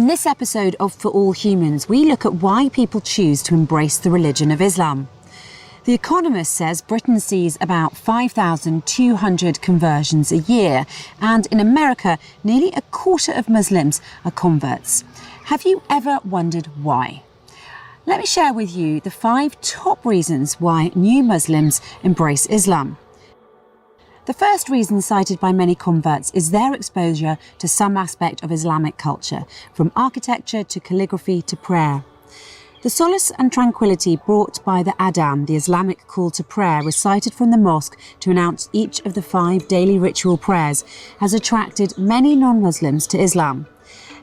In this episode of For All Humans, we look at why people choose to embrace the religion of Islam. The Economist says Britain sees about 5,200 conversions a year, and in America, nearly a quarter of Muslims are converts. Have you ever wondered why? Let me share with you the 5 top reasons why new Muslims embrace Islam. The first reason cited by many converts is their exposure to some aspect of Islamic culture, from architecture to calligraphy to prayer. The solace and tranquility brought by the adhan, the Islamic call to prayer recited from the mosque to announce each of the 5 daily ritual prayers, has attracted many non-Muslims to Islam.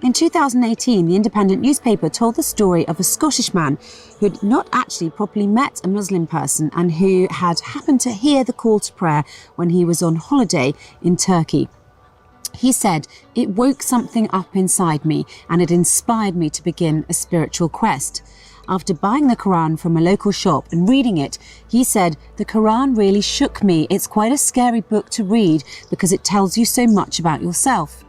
In 2018, the Independent newspaper told the story of a Scottish man who had not actually properly met a Muslim person and who had happened to hear the call to prayer when he was on holiday in Turkey. He said, "It woke something up inside me and it inspired me to begin a spiritual quest." After buying the Quran from a local shop and reading it, he said, "The Quran really shook me. It's quite a scary book to read because it tells you so much about yourself."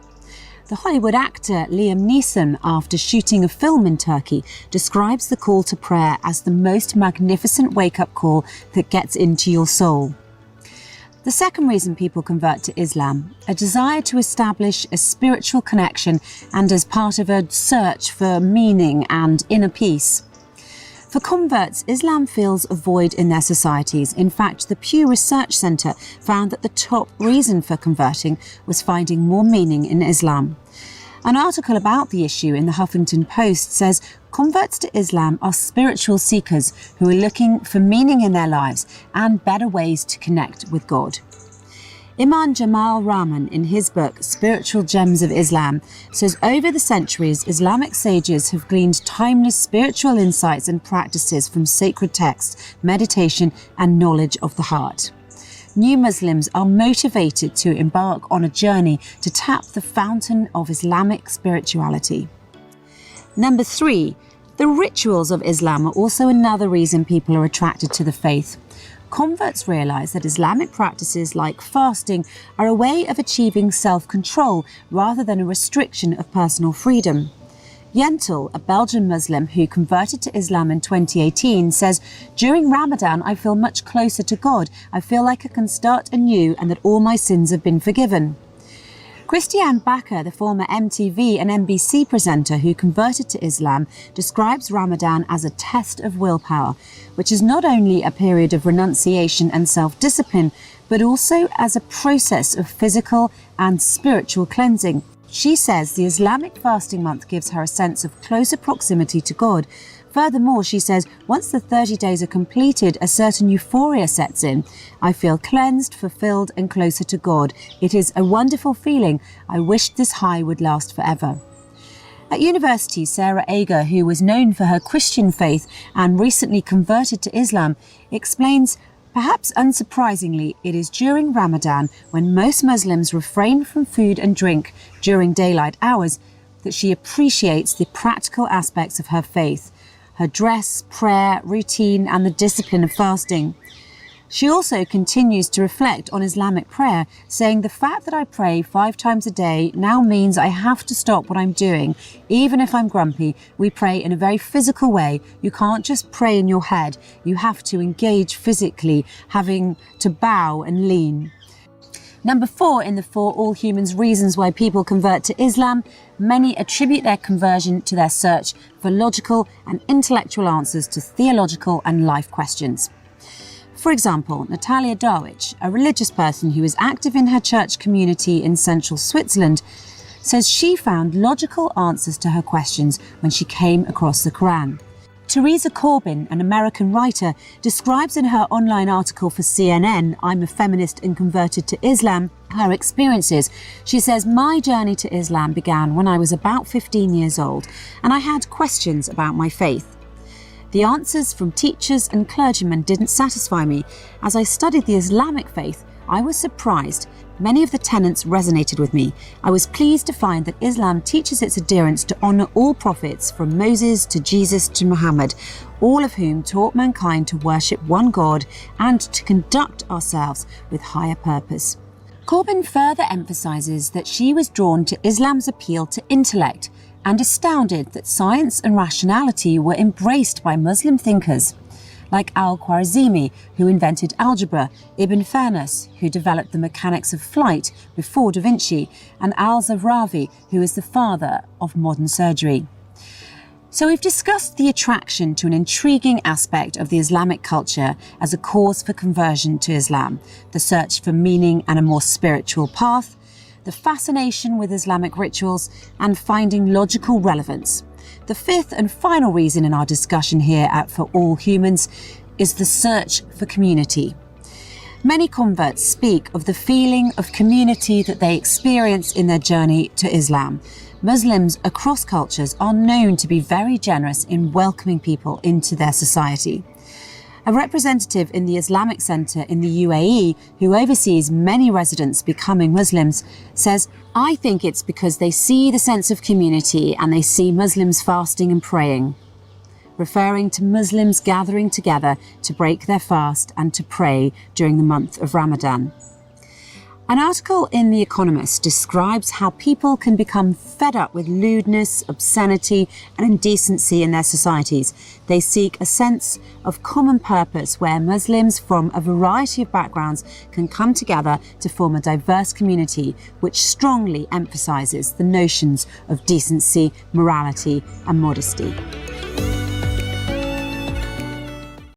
The Hollywood actor Liam Neeson, after shooting a film in Turkey, describes the call to prayer as the most magnificent wake-up call that gets into your soul. The second reason people convert to Islam, a desire to establish a spiritual connection and as part of a search for meaning and inner peace. For converts, Islam fills a void in their societies. In fact, the Pew Research Centre found that the top reason for converting was finding more meaning in Islam. An article about the issue in the Huffington Post says converts to Islam are spiritual seekers who are looking for meaning in their lives and better ways to connect with God. Imam Jamal Rahman, in his book Spiritual Gems of Islam, says over the centuries, Islamic sages have gleaned timeless spiritual insights and practices from sacred texts, meditation and knowledge of the heart. New Muslims are motivated to embark on a journey to tap the fountain of Islamic spirituality. Number 3, the rituals of Islam are also another reason people are attracted to the faith. Converts realise that Islamic practices like fasting are a way of achieving self-control rather than a restriction of personal freedom. Yentel, a Belgian Muslim who converted to Islam in 2018, says, "During Ramadan, I feel much closer to God. I feel like I can start anew and that all my sins have been forgiven." Christiane Bakker, the former MTV and NBC presenter who converted to Islam, describes Ramadan as a test of willpower, which is not only a period of renunciation and self-discipline, but also as a process of physical and spiritual cleansing. She says the Islamic fasting month gives her a sense of closer proximity to God. Furthermore, she says, once the 30 days are completed, a certain euphoria sets in. "I feel cleansed, fulfilled and closer to God. It is a wonderful feeling. I wish this high would last forever." At university, Sarah Ager, who was known for her Christian faith and recently converted to Islam, explains, "Perhaps unsurprisingly, it is during Ramadan, when most Muslims refrain from food and drink during daylight hours, that she appreciates the practical aspects of her faith. Her dress, prayer, routine and the discipline of fasting." She also continues to reflect on Islamic prayer, saying, "The fact that I pray 5 times a day now means I have to stop what I'm doing. Even if I'm grumpy, we pray in a very physical way. You can't just pray in your head. You have to engage physically, having to bow and lean." Number 4 in the For All Humans reasons why people convert to Islam, many attribute their conversion to their search for logical and intellectual answers to theological and life questions. For example, Natalia Darwich, a religious person who is active in her church community in central Switzerland, says she found logical answers to her questions when she came across the Quran. Teresa Corbin, an American writer, describes in her online article for CNN, "I'm a Feminist and Converted to Islam," her experiences. She says, "My journey to Islam began when I was about 15 years old, and I had questions about my faith. The answers from teachers and clergymen didn't satisfy me. As I studied the Islamic faith, I was surprised. Many of the tenets resonated with me. I was pleased to find that Islam teaches its adherents to honour all prophets, from Moses to Jesus to Muhammad, all of whom taught mankind to worship one God and to conduct ourselves with higher purpose." Corbin further emphasises that she was drawn to Islam's appeal to intellect and astounded that science and rationality were embraced by Muslim thinkers, like Al-Khwarizmi, who invented algebra, Ibn Fairness, who developed the mechanics of flight before Da Vinci, and Al-Zawrawi, who is the father of modern surgery. So we've discussed the attraction to an intriguing aspect of the Islamic culture as a cause for conversion to Islam, the search for meaning and a more spiritual path, the fascination with Islamic rituals, and finding logical relevance. The fifth and final reason in our discussion here at For All Humans is the search for community. Many converts speak of the feeling of community that they experience in their journey to Islam. Muslims across cultures are known to be very generous in welcoming people into their society. A representative in the Islamic Centre in the UAE, who oversees many residents becoming Muslims, says, "I think it's because they see the sense of community and they see Muslims fasting and praying," referring to Muslims gathering together to break their fast and to pray during the month of Ramadan. An article in The Economist describes how people can become fed up with lewdness, obscenity and indecency in their societies. They seek a sense of common purpose where Muslims from a variety of backgrounds can come together to form a diverse community which strongly emphasises the notions of decency, morality and modesty.